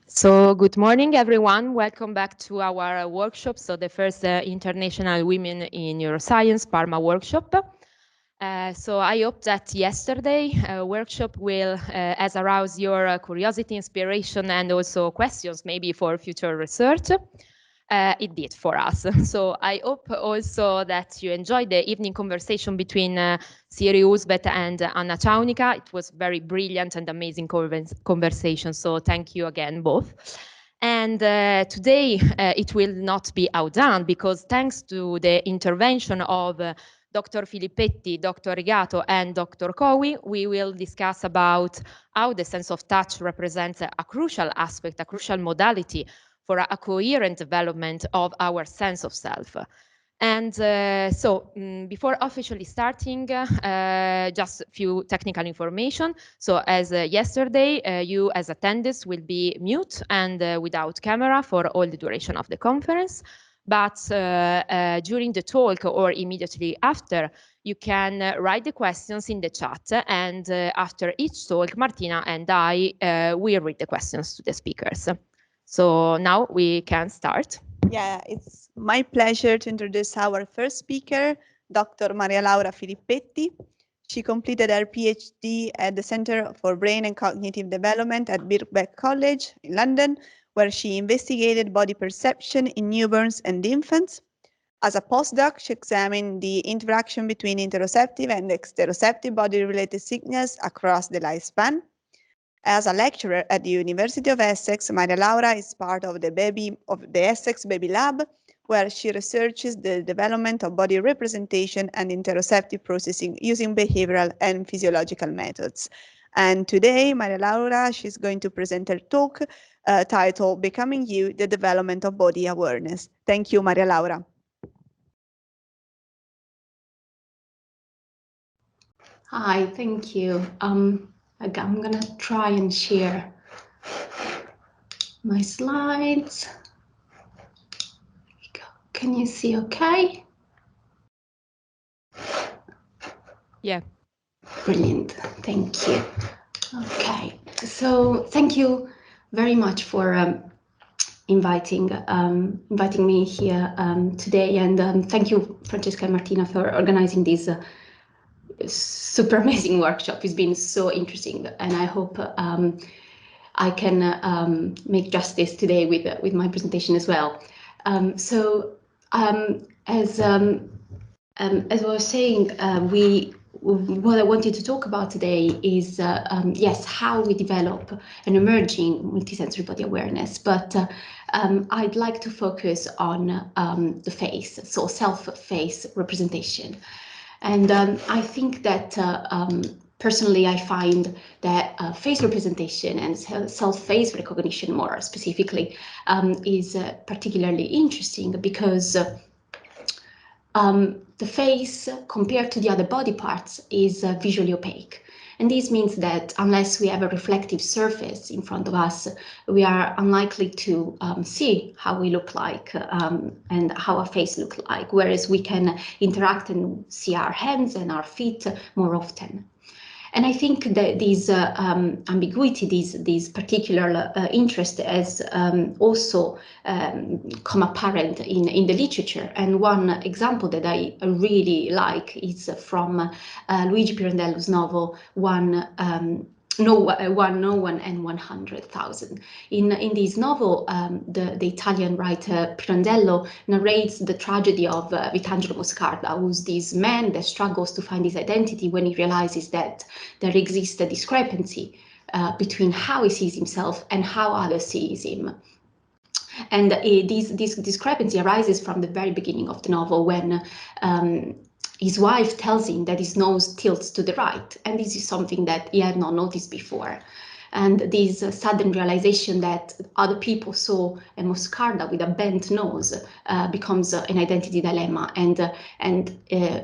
So good morning, everyone. Welcome back to our workshop. So the first International Women in Neuroscience Parma workshop. So I hope that yesterday workshop will has aroused your curiosity, inspiration, and also questions maybe for future research. It did for us. So I hope also that you enjoyed the evening conversation between Siri Uzbet and Anna Chaunica. It was very brilliant and amazing conversation. So thank you again, both. And today it will not be outdone because thanks to the intervention of Dr. Filippetti, Dr. Rigato, and Dr. Cowie, we will discuss about how the sense of touch represents a crucial aspect, a crucial modality for a coherent development of our sense of self. And before officially starting, just a few technical information. So as yesterday, you as attendees will be mute and without camera for all the duration of the conference. But during the talk or immediately after, you can write the questions in the chat. And after each talk, Martina and I will read the questions to the speakers. So now we can start. Yeah, it's my pleasure to introduce our first speaker, Dr. Maria Laura Filippetti. She completed her PhD at the Center for Brain and Cognitive Development at Birkbeck College in London, where she investigated body perception in newborns and infants. As a postdoc, she examined the interaction between interoceptive and exteroceptive body-related signals across the lifespan. As a lecturer at the University of Essex, Maria Laura is part of the Essex Baby Lab, where she researches the development of body representation and interoceptive processing using behavioral and physiological methods. And today, Maria Laura, she's going to present her talk titled Becoming You, the Development of Body Awareness. Thank you, Maria Laura. Hi, thank you. I'm going to try and share my slides. There we go. Can you see okay? Yeah. Brilliant. Thank you. Okay. So thank you very much for inviting me here today. And thank you, Francesca and Martina, for organizing this super amazing workshop. It's been so interesting, and I hope I can make justice today with my presentation as well. As I was saying, what I wanted to talk about today is yes, how we develop an emerging multisensory body awareness, but I'd like to focus on the face, so self-face representation. And I think that personally, I find that face representation and self-face recognition, more specifically, is particularly interesting because the face, compared to the other body parts, is visually opaque. And this means that unless we have a reflective surface in front of us, we are unlikely to see how we look like and how our face looks like, whereas we can interact and see our hands and our feet more often. And I think that this ambiguity, this particular interest has also come apparent in the literature. And one example that I really like is from Luigi Pirandello's novel, No One and 100,000. In this novel, the Italian writer Pirandello narrates the tragedy of Vitangelo Moscarda, who's this man that struggles to find his identity when he realizes that there exists a discrepancy between how he sees himself and how others see him. And this discrepancy arises from the very beginning of the novel, when his wife tells him that his nose tilts to the right, and this is something that he had not noticed before. And this sudden realization that other people saw a Moscarda with a bent nose becomes an identity dilemma. And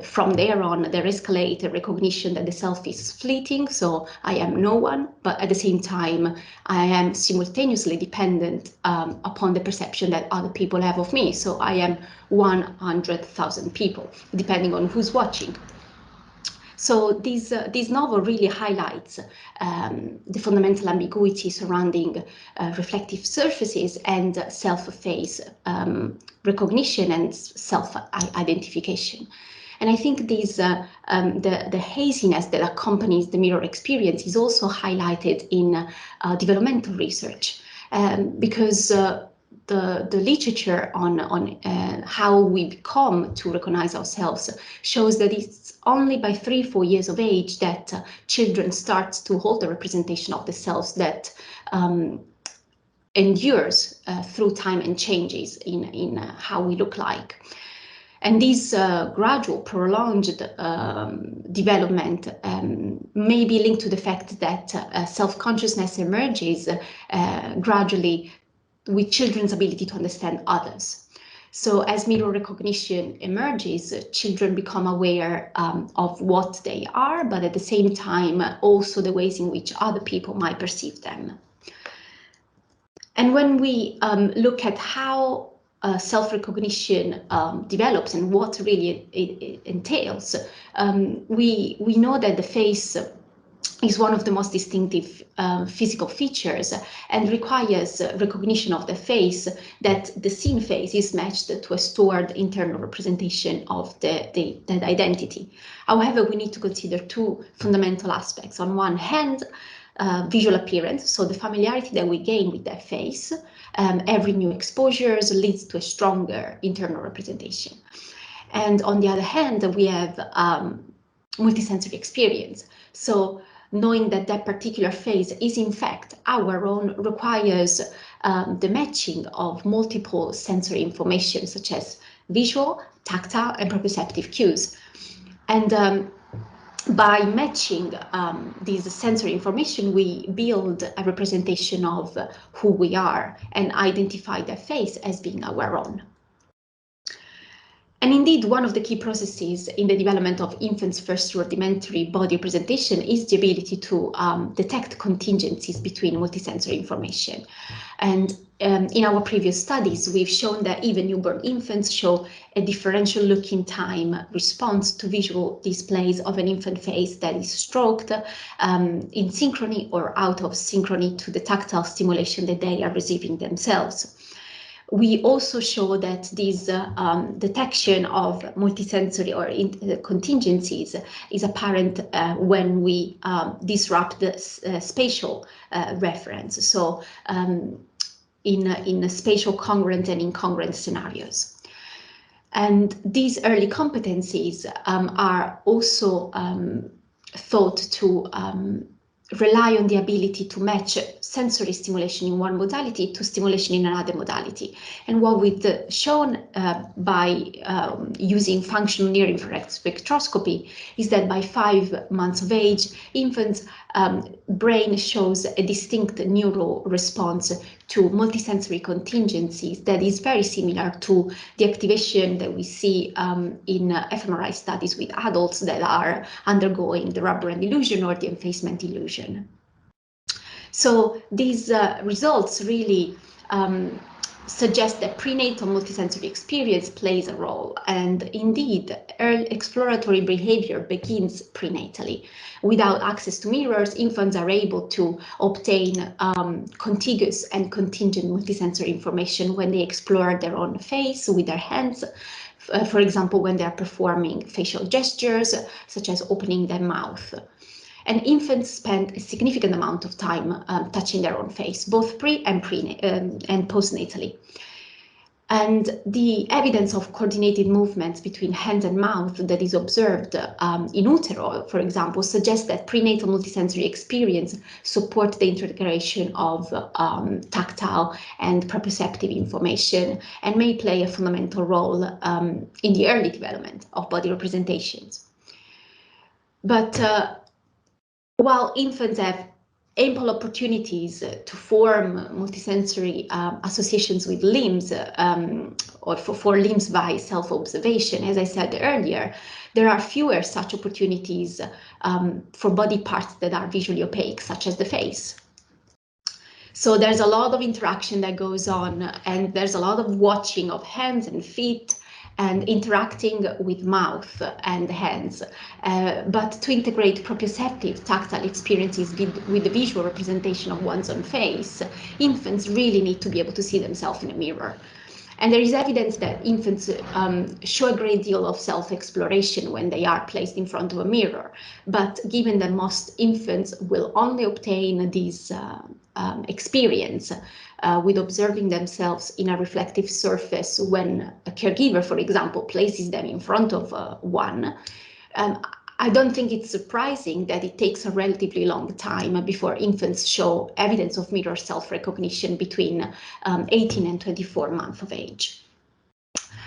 from there on, there escalates a recognition that the self is fleeting, so I am no one, but at the same time, I am simultaneously dependent upon the perception that other people have of me. So I am 100,000 people, depending on who's watching. So this novel really highlights the fundamental ambiguity surrounding reflective surfaces and self-face recognition and self-identification. And I think the haziness that accompanies the mirror experience is also highlighted in developmental research, because the literature on how we become to recognize ourselves shows that it's only by 3-4 years of age that children start to hold a representation of the selves that endures through time and changes in how we look like. And this gradual, prolonged development may be linked to the fact that self-consciousness emerges gradually with children's ability to understand others. So as mirror recognition emerges, children become aware of what they are, but at the same time also the ways in which other people might perceive them. And when we look at how self-recognition develops and what really it entails, we know that the face is one of the most distinctive physical features and requires recognition of the face, that the seen face is matched to a stored internal representation of that identity. However, we need to consider two fundamental aspects. On one hand, visual appearance, so the familiarity that we gain with that face, every new exposure leads to a stronger internal representation. And on the other hand, we have multisensory experience. So knowing that that particular face is in fact our own requires the matching of multiple sensory information, such as visual, tactile, and proprioceptive cues. And by matching this sensory information, we build a representation of who we are and identify the face as being our own. And indeed, one of the key processes in the development of infants' first rudimentary body representation is the ability to detect contingencies between multisensory information. And in our previous studies, we've shown that even newborn infants show a differential look-in time response to visual displays of an infant face that is stroked in synchrony or out of synchrony to the tactile stimulation that they are receiving themselves. We also show that this detection of multisensory or contingencies is apparent when we disrupt the spatial reference, so in spatial congruent and incongruent scenarios. And these early competencies are also thought to rely on the ability to match sensory stimulation in one modality to stimulation in another modality. And what we've shown by using functional near-infrared spectroscopy is that by 5 months of age, infants' brain shows a distinct neural response to multisensory contingencies that is very similar to the activation that we see in fMRI studies with adults that are undergoing the rubber band illusion or the effacement illusion. So these results really suggest that prenatal multisensory experience plays a role, and indeed early exploratory behavior begins prenatally. Without access to mirrors, infants are able to obtain contiguous and contingent multisensory information when they explore their own face with their hands, for example, when they are performing facial gestures, such as opening their mouth. And infants spend a significant amount of time touching their own face, both pre and postnatally. And the evidence of coordinated movements between hand and mouth that is observed in utero, for example, suggests that prenatal multisensory experience support the integration of tactile and proprioceptive information and may play a fundamental role in the early development of body representations. But while infants have ample opportunities to form multisensory associations with limbs or for limbs by self-observation, as I said earlier, there are fewer such opportunities for body parts that are visually opaque, such as the face. So there's a lot of interaction that goes on, and there's a lot of watching of hands and feet and interacting with mouth and hands, but to integrate proprioceptive tactile experiences with the visual representation of one's own face, infants really need to be able to see themselves in a mirror. And there is evidence that infants show a great deal of self-exploration when they are placed in front of a mirror. But given that most infants will only obtain this experience with observing themselves in a reflective surface when a caregiver, for example, places them in front of one, I don't think it's surprising that it takes a relatively long time before infants show evidence of mirror self-recognition between 18 and 24 months of age.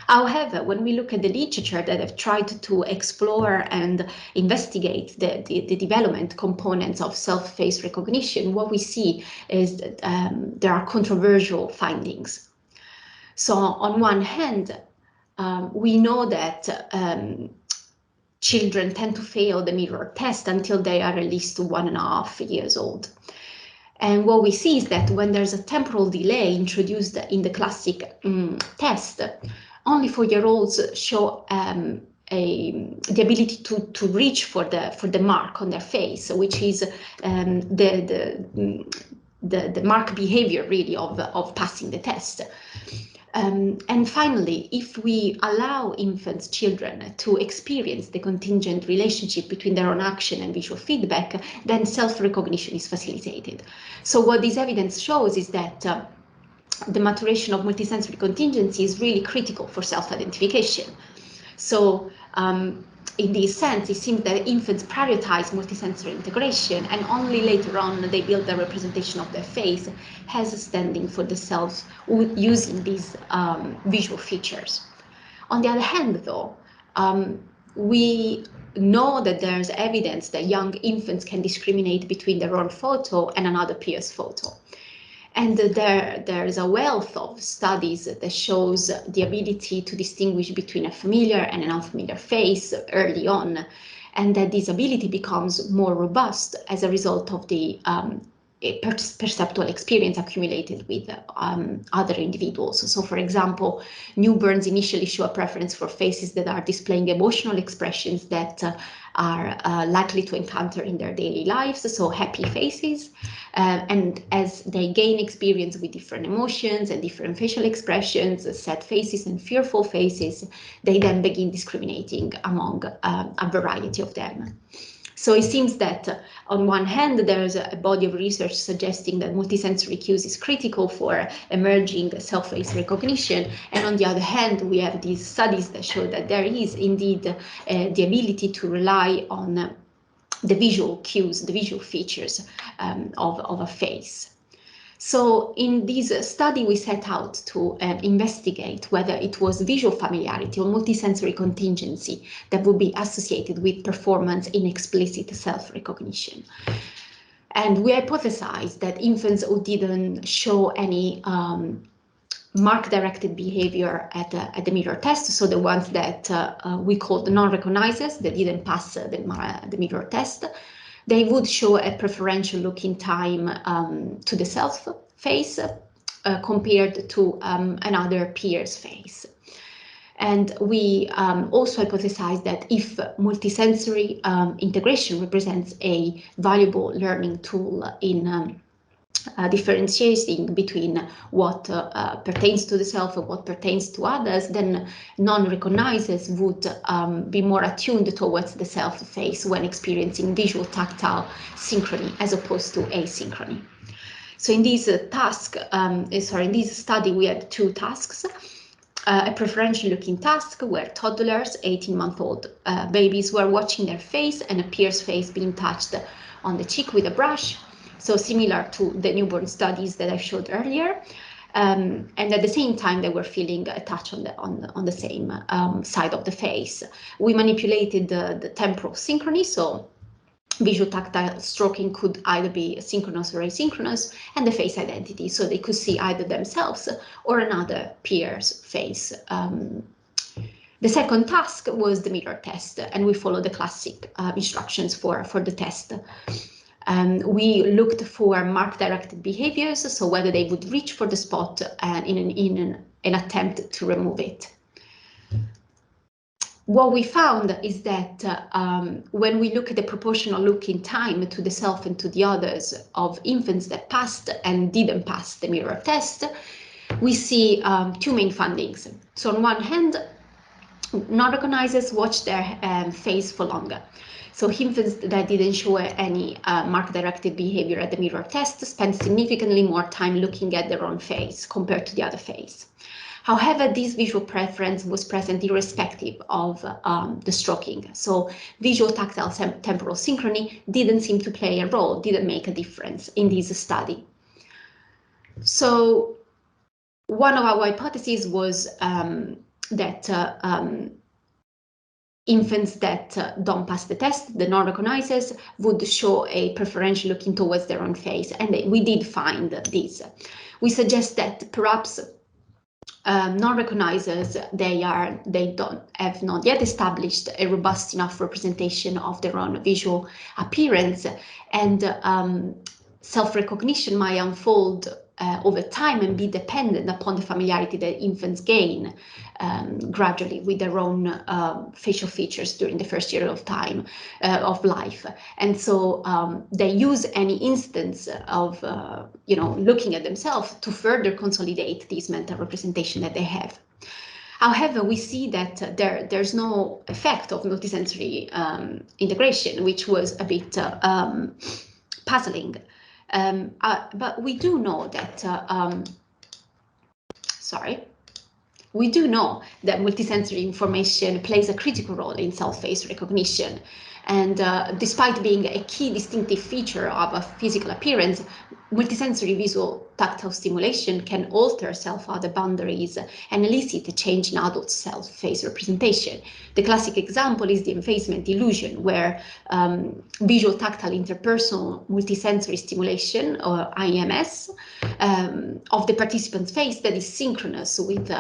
However, when we look at the literature that have tried to explore and investigate the development components of self-face recognition, what we see is that there are controversial findings. So on one hand, we know that children tend to fail the mirror test until they are at least 1.5 years old. And what we see is that when there's a temporal delay introduced in the classic test, only 4-year-olds show the ability to reach for the mark on their face, which is the mark behavior really of passing the test. And finally, if we allow infants, children, to experience the contingent relationship between their own action and visual feedback, then self-recognition is facilitated. So what this evidence shows is that the maturation of multisensory contingency is really critical for self-identification. So in this sense, it seems that infants prioritize multisensory integration, and only later on they build a representation of their face as a standing for the self using these visual features. On the other hand, though, we know that there's evidence that young infants can discriminate between their own photo and another peer's photo. And there is a wealth of studies that shows the ability to distinguish between a familiar and an unfamiliar face early on, and that this ability becomes more robust as a result of the perceptual experience accumulated with other individuals. So, for example, newborns initially show a preference for faces that are displaying emotional expressions that are likely to encounter in their daily lives, so happy faces. And as they gain experience with different emotions and different facial expressions, sad faces and fearful faces, they then begin discriminating among a variety of them. So it seems that on one hand, there's a body of research suggesting that multisensory cues is critical for emerging self-face recognition. And on the other hand, we have these studies that show that there is indeed the ability to rely on the visual cues, the visual features of a face. So in this study, we set out to investigate whether it was visual familiarity or multisensory contingency that would be associated with performance in explicit self-recognition. And we hypothesized that infants who didn't show any mark-directed behavior at the mirror test, so the ones that we called non-recognizers, that didn't pass the mirror test, they would show a preferential look-in time to the self face compared to another peer's face. And we also hypothesized that if multisensory integration represents a valuable learning tool in differentiating between what pertains to the self and what pertains to others, then non-recognizers would be more attuned towards the self face when experiencing visual tactile synchrony as opposed to asynchrony. So in this in this study, we had 2 tasks. A preferential looking task where toddlers, 18-month-old babies, were watching their face and a peer's face being touched on the cheek with a brush. So similar to the newborn studies that I showed earlier, and at the same time they were feeling a touch on the same side of the face. We manipulated the temporal synchrony, so visual tactile stroking could either be synchronous or asynchronous, and the face identity, so they could see either themselves or another peer's face. The second task was the mirror test, and we followed the classic instructions for the test. We looked for mark-directed behaviors, so whether they would reach for the spot in an attempt to remove it. what we found is that when we look at the proportional look in time to the self and to the others of infants that passed and didn't pass the mirror test, we see two main findings. So on one hand, non-recognizers watch their face for longer. So infants that didn't show any mark-directed behavior at the mirror test spend significantly more time looking at their own face compared to the other face. However, this visual preference was present irrespective of the stroking. So visual tactile temporal synchrony didn't seem to play a role, didn't make a difference in this study. So one of our hypotheses was that infants that don't pass the test, the non-recognizers, would show a preferential looking towards their own face, and we did find this. We suggest that perhaps non-recognizers, they have not yet established a robust enough representation of their own visual appearance, and self-recognition might unfold over time and be dependent upon the familiarity that infants gain gradually with their own facial features during the first year of time of life. And so they use any instance of looking at themselves to further consolidate these mental representation that they have. However, we see that there's no effect of multisensory integration, which was a bit puzzling. But we do know that, we do know that multisensory information plays a critical role in self-face recognition. And despite being a key distinctive feature of a physical appearance, multisensory visual tactile stimulation can alter self-other boundaries and elicit a change in adult self-face representation. The classic example is the effacement illusion, where visual tactile interpersonal multisensory stimulation, or IMS, of the participant's face that is synchronous with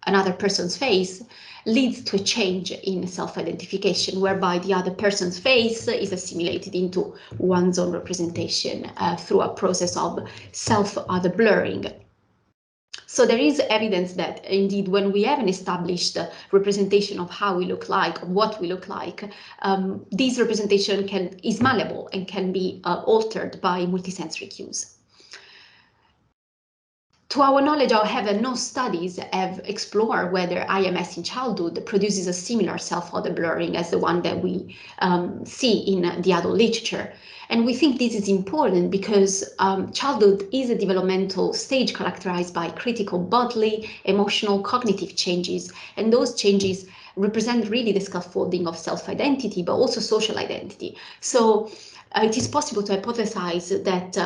another person's face leads to a change in self-identification, whereby the other person's face is assimilated into one's own representation through a process of self-other blurring. So there is evidence that indeed when we have an established representation of how we look like, of what we look like, this representation is malleable and can be altered by multisensory cues. To our knowledge, however, no studies have explored whether IMS in childhood produces a similar self-other blurring as the one that we see in the adult literature. And we think this is important because childhood is a developmental stage characterized by critical bodily, emotional, cognitive changes. And those changes represent really the scaffolding of self-identity, but also social identity. So it is possible to hypothesize that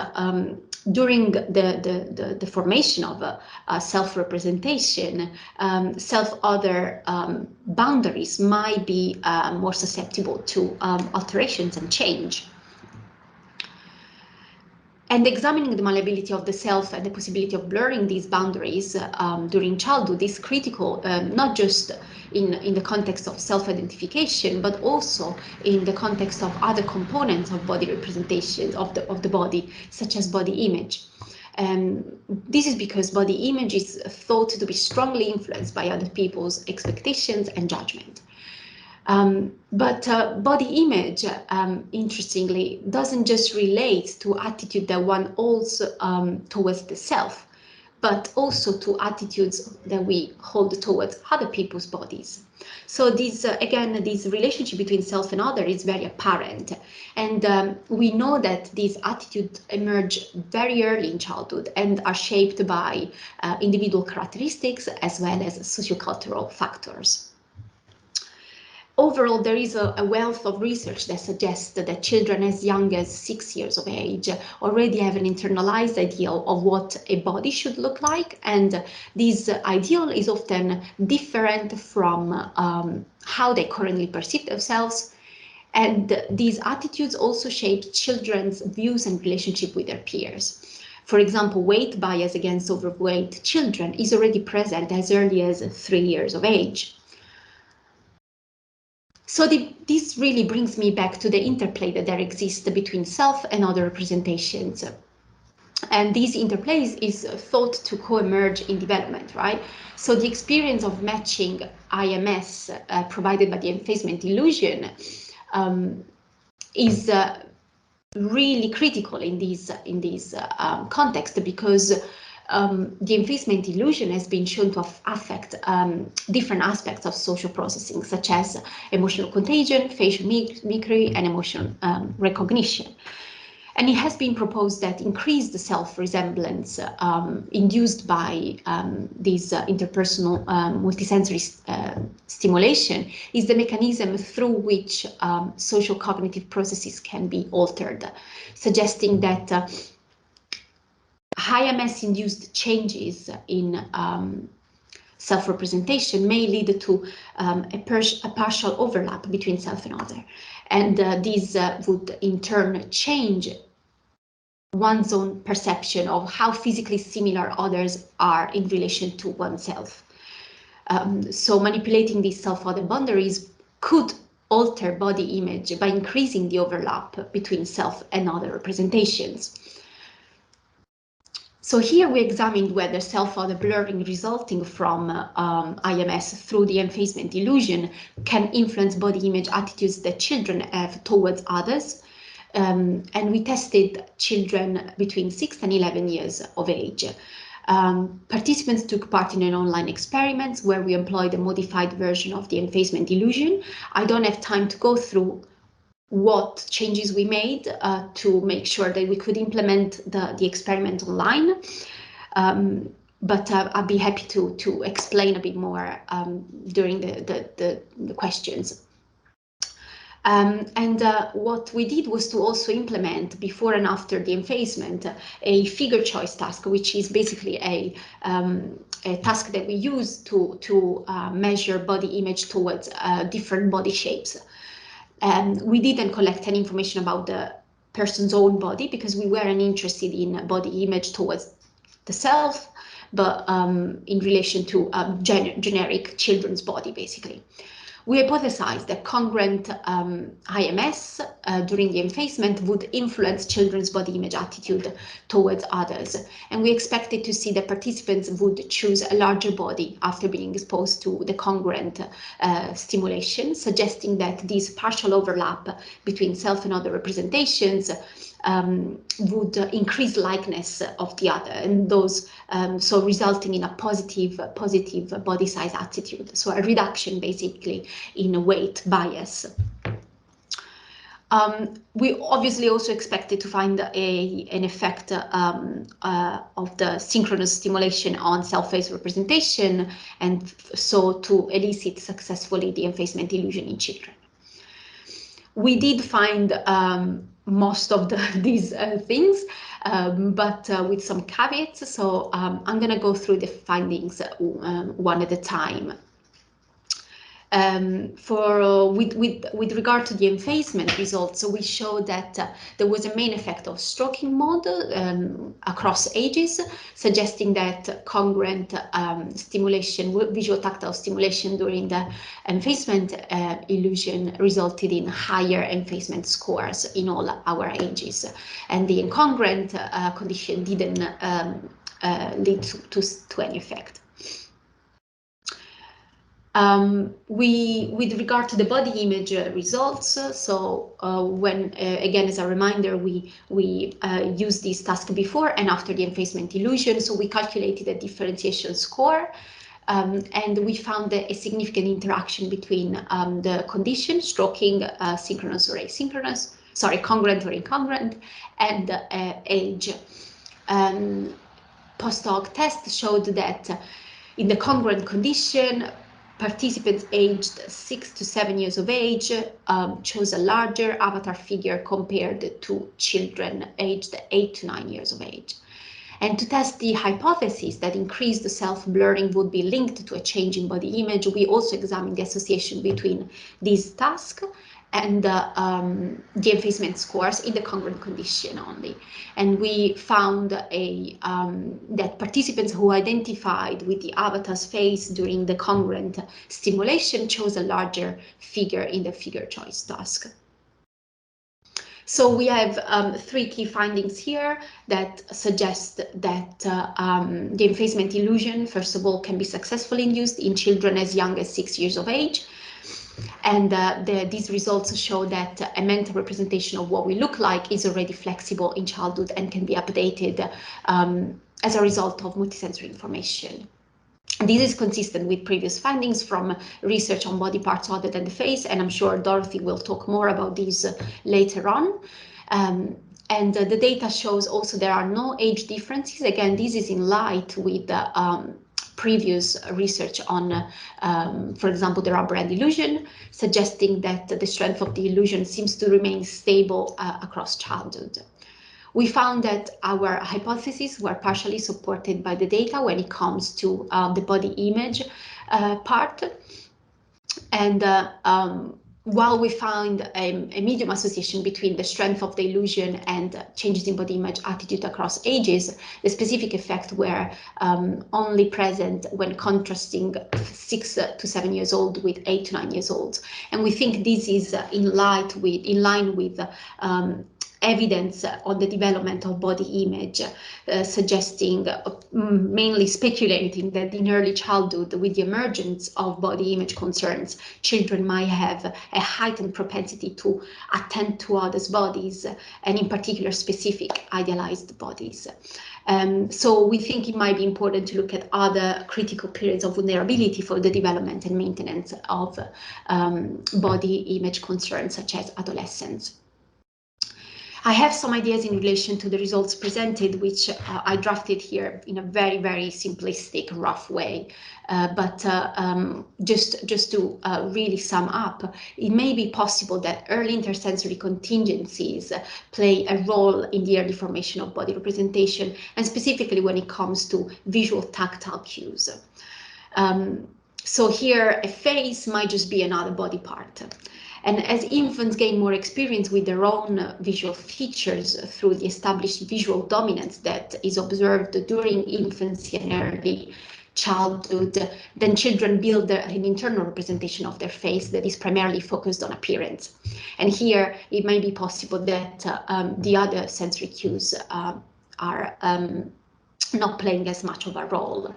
during the formation of a self-representation, self-other boundaries might be more susceptible to alterations and change. And examining the malleability of the self and the possibility of blurring these boundaries during childhood is critical, not just in the context of self-identification, but also in the context of other components of body representation of the body, such as body image. This is because body image is thought to be strongly influenced by other people's expectations and judgment. But body image, interestingly, doesn't just relate to attitude that one holds towards the self, but also to attitudes that we hold towards other people's bodies. So this, again, this relationship between self and other is very apparent. And we know that these attitudes emerge very early in childhood and are shaped by individual characteristics as well as sociocultural factors. Overall, there is a wealth of research that suggests that children as young as 6 years of age already have an internalized ideal of what a body should look like, and this ideal is often different from how they currently perceive themselves. And these attitudes also shape children's views and relationship with their peers. For example, weight bias against overweight children is already present as early as 3 years of age. So this really brings me back to the interplay that there exists between self and other representations. And these interplays is thought to co-emerge in development, right? So the experience of matching IMS provided by the effacement illusion is really critical in this context, because the effacement illusion has been shown to affect different aspects of social processing, such as emotional contagion, facial mimicry, and emotional recognition. And it has been proposed that increased self-resemblance induced by this interpersonal multisensory stimulation is the mechanism through which social cognitive processes can be altered, suggesting that high MS-induced changes in self-representation may lead to a partial overlap between self and other. And these would in turn change one's own perception of how physically similar others are in relation to oneself. So manipulating these self-other boundaries could alter body image by increasing the overlap between self and other representations. So here we examined whether self-other blurring resulting from IMS through the effacement illusion can influence body image attitudes that children have towards others. And we tested children between 6 and 11 years of age. Participants took part in an online experiment where we employed a modified version of the effacement illusion. I don't have time to go through what changes we made to make sure that we could implement the experiment online. But I'd be happy to explain a bit more during the questions. What we did was to also implement, before and after the effacement, a figure choice task, which is basically a task that we use to measure body image towards different body shapes. We didn't collect any information about the person's own body because we weren't interested in body image towards the self, but in relation to generic children's body, basically. We hypothesized that congruent IMS during the effacement would influence children's body image attitude towards others. And we expected to see that participants would choose a larger body after being exposed to the congruent stimulation, suggesting that this partial overlap between self and other representations would increase likeness of the other, and those so resulting in a positive body size attitude, so a reduction basically in weight bias. We obviously also expected to find an effect of the synchronous stimulation on self-face representation, and so to elicit successfully the effacement illusion in children. We did find most of these things, but with some caveats. So I'm going to go through the findings one at a time. With regard to the effacement results, so we showed that there was a main effect of stroking mode across ages, suggesting that congruent stimulation, visual tactile stimulation during the effacement illusion resulted in higher effacement scores in all our ages, and the incongruent condition didn't lead to any effect. With regard to the body image results, when again, as a reminder, we used this task before and after the effacement illusion, so we calculated a differentiation score, and we found a significant interaction between the condition, stroking, synchronous or asynchronous, sorry, congruent or incongruent, and age. Post hoc test showed that in the congruent condition, participants aged 6 to 7 years of age chose a larger avatar figure compared to children aged 8 to 9 years of age. And to test the hypothesis that increased self-blurring would be linked to a change in body image, we also examined the association between this task and the effacement scores in the congruent condition only. And we found that participants who identified with the avatar's face during the congruent stimulation chose a larger figure in the figure choice task. So we have three key findings here that suggest that the effacement illusion, first of all, can be successfully induced in children as young as 6 years of age. And these results show that a mental representation of what we look like is already flexible in childhood and can be updated as a result of multisensory information. This is consistent with previous findings from research on body parts other than the face, and I'm sure Dorothy will talk more about these later on. And the data shows also there are no age differences. Again, this is in light with previous research on, for example, the rubber band illusion, suggesting that the strength of the illusion seems to remain stable across childhood. We found that our hypotheses were partially supported by the data when it comes to the body image part. And while we found a medium association between the strength of the illusion and changes in body image attitude across ages, the specific effects were only present when contrasting 6 to 7 years old with 8 to 9 years old. And we think this is in line with evidence on the development of body image, suggesting, mainly speculating that in early childhood, with the emergence of body image concerns, children might have a heightened propensity to attend to others' bodies, and in particular specific idealized bodies. So we think it might be important to look at other critical periods of vulnerability for the development and maintenance of body image concerns, such as adolescence. I have some ideas in relation to the results presented, which I drafted here in a very, very simplistic, rough way. But just to really sum up, it may be possible that early intersensory contingencies play a role in the early formation of body representation, and specifically when it comes to visual tactile cues. So here, a face might just be another body part. And as infants gain more experience with their own visual features through the established visual dominance that is observed during infancy and early childhood, then children build an internal representation of their face that is primarily focused on appearance. And here, it may be possible that the other sensory cues are not playing as much of a role.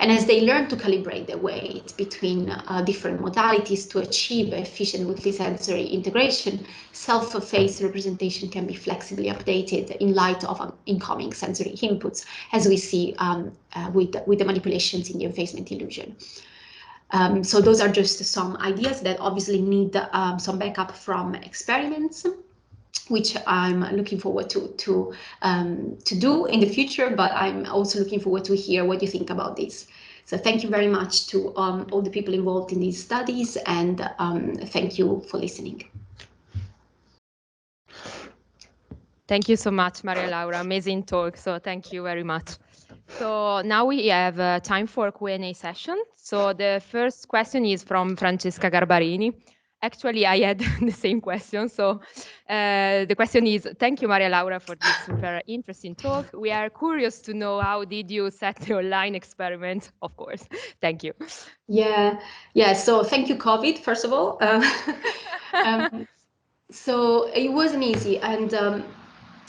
And as they learn to calibrate their weight between different modalities to achieve efficient multisensory integration, self-face representation can be flexibly updated in light of incoming sensory inputs, as we see with the manipulations in the effacement illusion. So those are just some ideas that obviously need some backup from experiments, which I'm looking forward to do in the future, but I'm also looking forward to hear what you think about this. So thank you very much to all the people involved in these studies, and thank you for listening. Thank you so much, Maria Laura. Amazing talk. So thank you very much. So now we have time for a Q&A session. So the first question is from Francesca Garbarini. Actually, I had the same question. So the question is, thank you, Maria Laura, for this super interesting talk. We are curious to know, how did you set the online experiment? Of course. Thank you. Yeah. So thank you, COVID, first of all. So it wasn't easy. And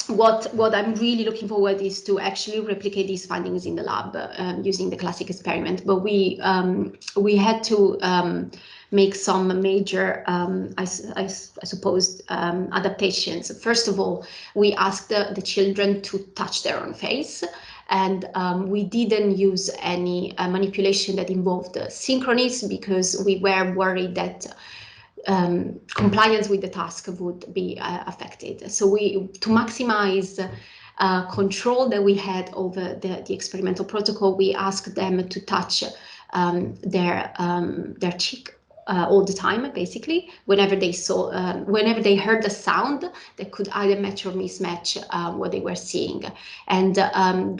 what I'm really looking forward is to actually replicate these findings in the lab using the classic experiment. But we had to make some major, I suppose, adaptations. First of all, we asked the children to touch their own face. And we didn't use any manipulation that involved synchronies, because we were worried that compliance with the task would be affected. So to maximize control that we had over the experimental protocol, we asked them to touch their cheek all the time, basically, whenever they heard a sound that could either match or mismatch what they were seeing. And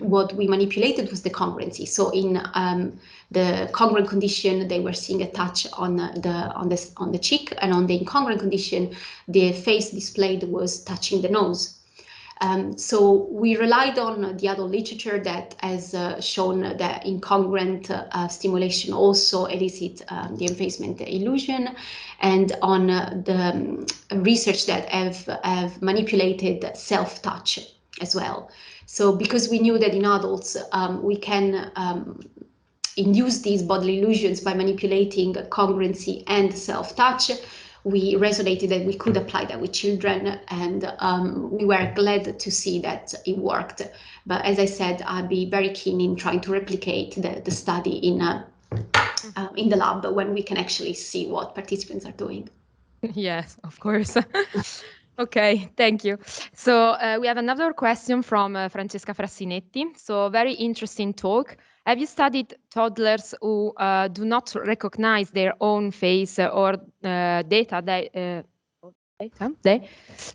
what we manipulated was the congruency. So in the congruent condition, they were seeing a touch on the cheek, and on the incongruent condition, the face displayed was touching the nose. So we relied on the adult literature that has shown that incongruent stimulation also elicits the effacement illusion, and on the research that have manipulated self-touch as well. So because we knew that in adults we can induce these bodily illusions by manipulating congruency and self-touch, we resonated that we could apply that with children, and we were glad to see that it worked. But as I said, I'd be very keen in trying to replicate the study in the lab when we can actually see what participants are doing. Yes, of course. Okay, thank you. So we have another question from Francesca Frassinetti. So very interesting talk. Have you studied toddlers who do not recognize their own face or data?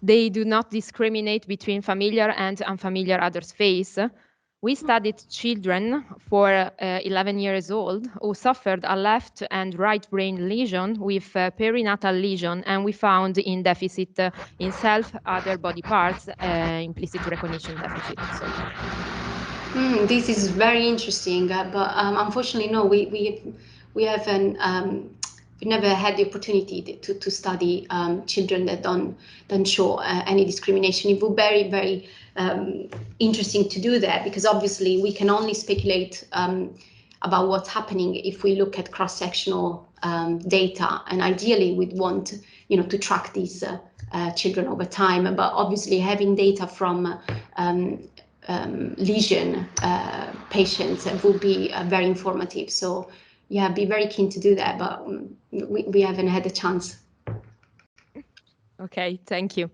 They do not discriminate between familiar and unfamiliar others' face. We studied children for 11 years old who suffered a left and right brain lesion with perinatal lesion, and we found in deficit in self, other body parts, implicit recognition deficit. So. This is very interesting, but unfortunately, no, we haven't. We never had the opportunity to study children that don't show any discrimination. It would be very, very interesting to do that, because obviously we can only speculate about what's happening if we look at cross-sectional data, and ideally we'd want to track these children over time. But obviously having data from lesion patients would be very informative. So yeah, I'd be very keen to do that, but we haven't had a chance. Okay, thank you.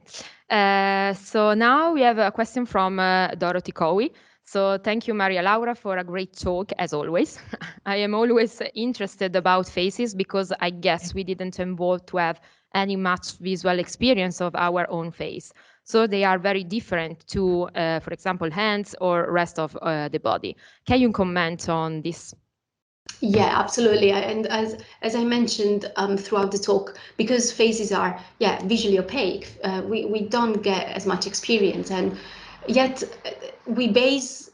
So now we have a question from Dorothy Cowie. So thank you, Maria Laura, for a great talk, as always. I am always interested about faces because I guess we didn't evolve to have any much visual experience of our own face. So they are very different to, for example, hands or rest of the body. Can you comment on this? Yeah, absolutely. And as I mentioned throughout the talk, because faces are visually opaque, we don't get as much experience, and yet we base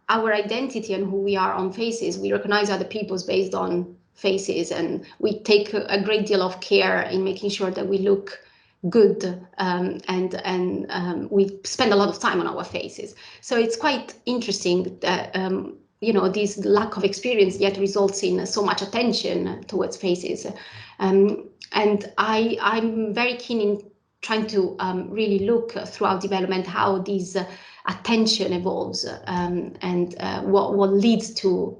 our identity and who we are on faces. We recognize other people's based on faces, and we take a great deal of care in making sure that we look good, and we spend a lot of time on our faces. So it's quite interesting that this lack of experience yet results in so much attention towards faces, and I'm very keen in trying to really look throughout development how this attention evolves, and what leads to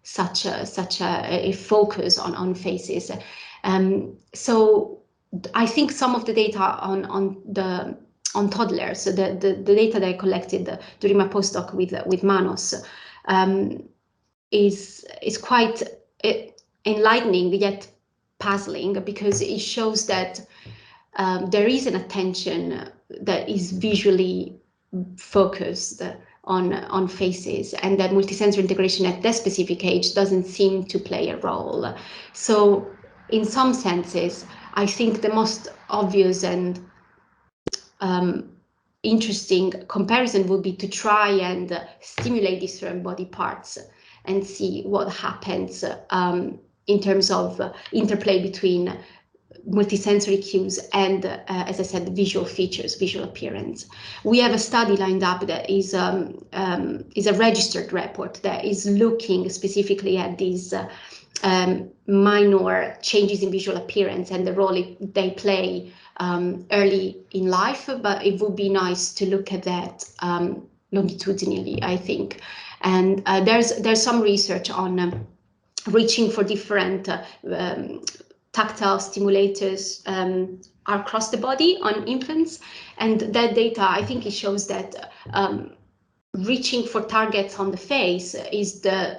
such a focus on faces. So I think some of the data on toddlers, the data that I collected during my postdoc with Manos, is quite enlightening yet puzzling, because it shows that there is an attention that is visually focused on faces, and that multisensory integration at that specific age doesn't seem to play a role. So in some senses, I think the most obvious and interesting comparison would be to try and stimulate different body parts and see what happens in terms of interplay between multisensory cues and, as I said, visual features, visual appearance. We have a study lined up that is a registered report that is looking specifically at these minor changes in visual appearance and the role they play early in life, but it would be nice to look at that longitudinally, I think. And there's some research on reaching for different tactile stimulators across the body on infants, and that data, I think it shows that reaching for targets on the face is the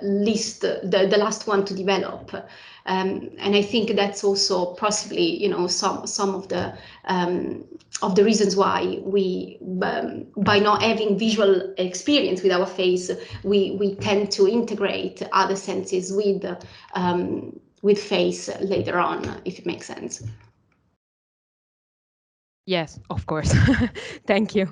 last one to develop, and I think that's also possibly some of the reasons why we by not having visual experience with our face, we tend to integrate other senses with face later on, if it makes sense. Yes, of course. Thank you.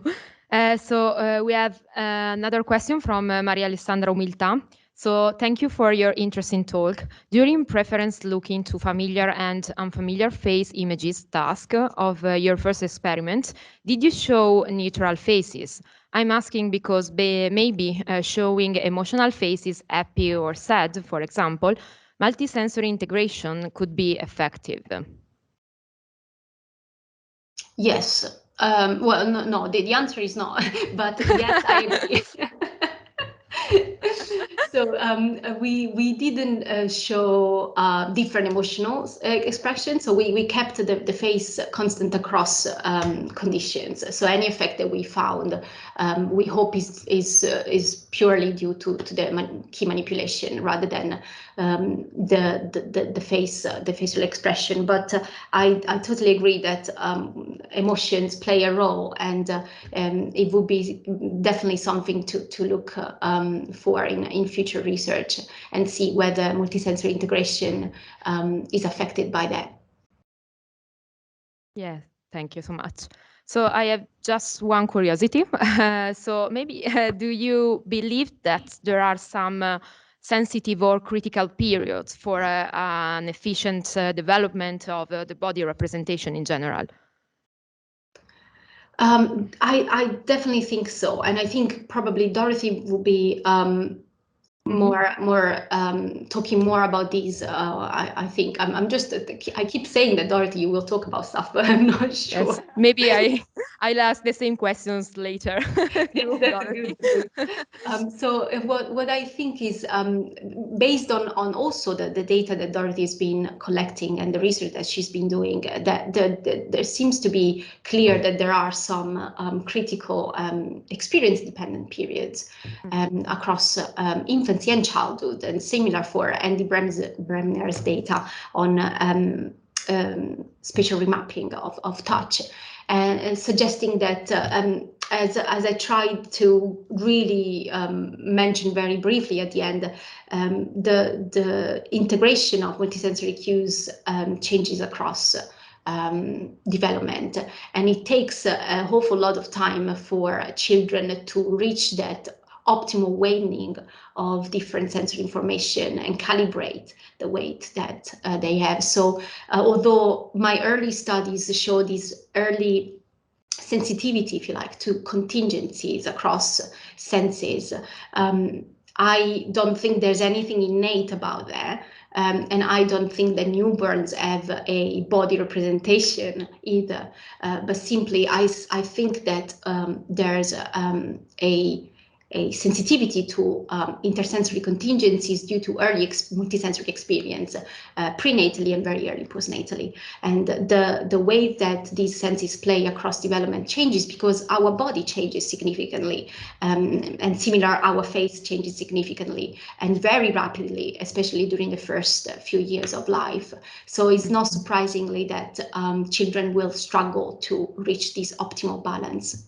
We have another question from Maria Alessandra Umilta. So thank you for your interesting talk. During preference looking to familiar and unfamiliar face images task of your first experiment, did you show neutral faces? I'm asking because maybe showing emotional faces, happy or sad, for example, multisensory integration could be effective. Yes. Well, no, the answer is no, but yes, I agree. So we didn't show different emotional expressions. So we kept the face constant across conditions. So any effect that we found, we hope is purely due to the key manipulation rather than the facial expression. But I totally agree that emotions play a role, and it would be definitely something to look for in future research and see whether multisensory integration is affected by that. Yeah, thank you so much. So I have just one curiosity. So maybe do you believe that there are some sensitive or critical periods for an efficient development of the body representation in general? I definitely think so, and I think probably Dorothy will be more talking more about these. I think I'm just I keep saying that Dorothy, you will talk about stuff, but I'm not sure. Yes, maybe I'll ask the same questions later. Yes, that's good. So what I think is based on also the data that Dorothy has been collecting and the research that she's been doing, that there seems to be clear that there are some critical experience-dependent periods across infancy and childhood, and similar for Andy Bremner's data on spatial remapping of touch, and suggesting that as I tried to really mention very briefly at the end, the integration of multisensory cues changes across development, and it takes a whole lot of time for children to reach that optimal weighting of different sensory information and calibrate the weight that they have. So although my early studies show this early sensitivity, if you like, to contingencies across senses, I don't think there's anything innate about that. And I don't think that newborns have a body representation either. But simply, I think that there's a sensitivity to intersensory contingencies due to early multisensory experience, prenatally and very early postnatally. And the way that these senses play across development changes because our body changes significantly, and similar, our face changes significantly and very rapidly, especially during the first few years of life. So it's not surprisingly that children will struggle to reach this optimal balance.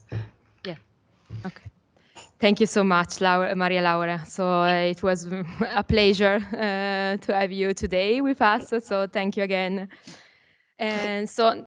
Yeah, okay. Thank you so much, Maria Laura. So it was a pleasure to have you today with us. So thank you again. And so